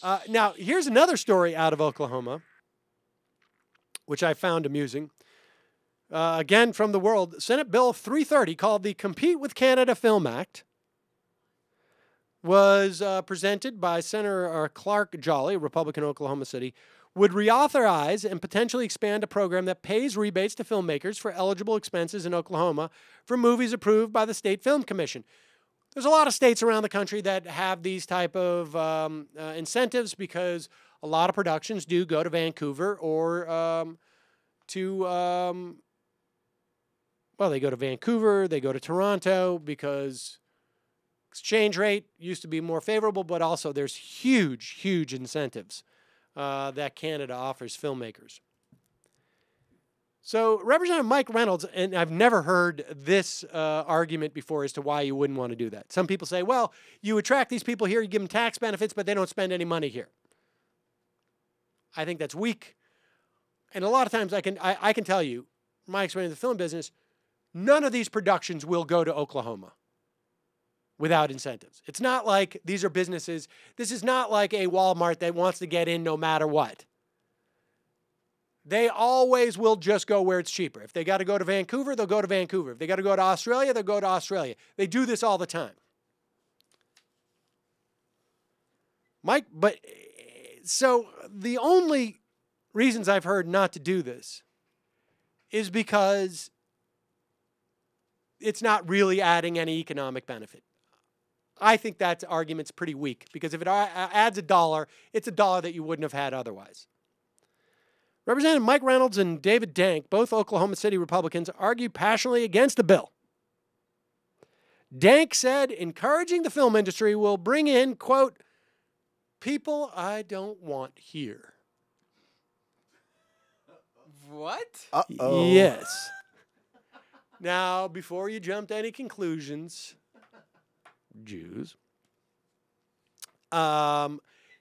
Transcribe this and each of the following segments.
Now, here's another story out of Oklahoma, which I found amusing. Again, from the world, Senate Bill 330, called the Compete with Canada Film Act, was presented by Senator Clark Jolly, Republican, Oklahoma City, would reauthorize and potentially expand a program that pays rebates to filmmakers for eligible expenses in Oklahoma for movies approved by the State Film Commission. There's a lot of states around the country that have these type of incentives because a lot of productions do go to Vancouver or well, they go to Vancouver, they go to Toronto because exchange rate used to be more favorable, but also there's huge, huge incentives that Canada offers filmmakers. So Representative Mike Reynolds, and I've never heard this argument before as to why you wouldn't want to do that. Some people say, well, you attract these people here, you give them tax benefits, but they don't spend any money here. I think that's weak. And a lot of times I can tell you, my experience in the film business, none of these productions will go to Oklahoma without incentives. It's not like these are businesses. This is not like a Walmart that wants to get in no matter what. They always will just go where it's cheaper. If they got to go to Vancouver, they'll go to Vancouver. If they got to go to Australia, they'll go to Australia. They do this all the time. Mike, but so the only reasons I've heard not to do this is because it's not really adding any economic benefit. I think that argument's pretty weak because if it adds $1, it's $1 that you wouldn't have had otherwise. Representative Mike Reynolds and David Dank, both Oklahoma City Republicans, argued passionately against the bill. Dank said encouraging the film industry will bring in, quote, people I don't want here. What? Uh-oh. Yes. Now, before you jump to any conclusions, Jews,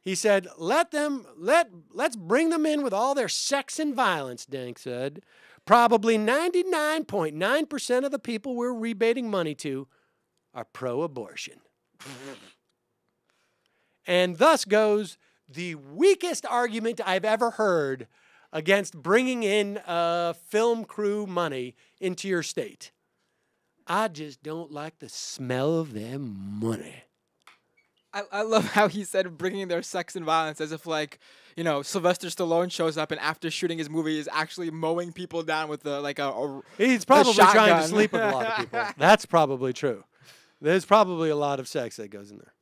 he said, let's bring them in with all their sex and violence, Dank said. Probably 99.9% of the people we're rebating money to are pro-abortion. And thus goes the weakest argument I've ever heard against bringing in film crew money into your state. I just don't like the smell of their money. I love how he said bringing their sex and violence as if, like, you know, Sylvester Stallone shows up and after shooting his movie is actually mowing people down with He's probably trying to shotgun. sleep with a lot of people. That's probably true. There's probably a lot of sex that goes in there.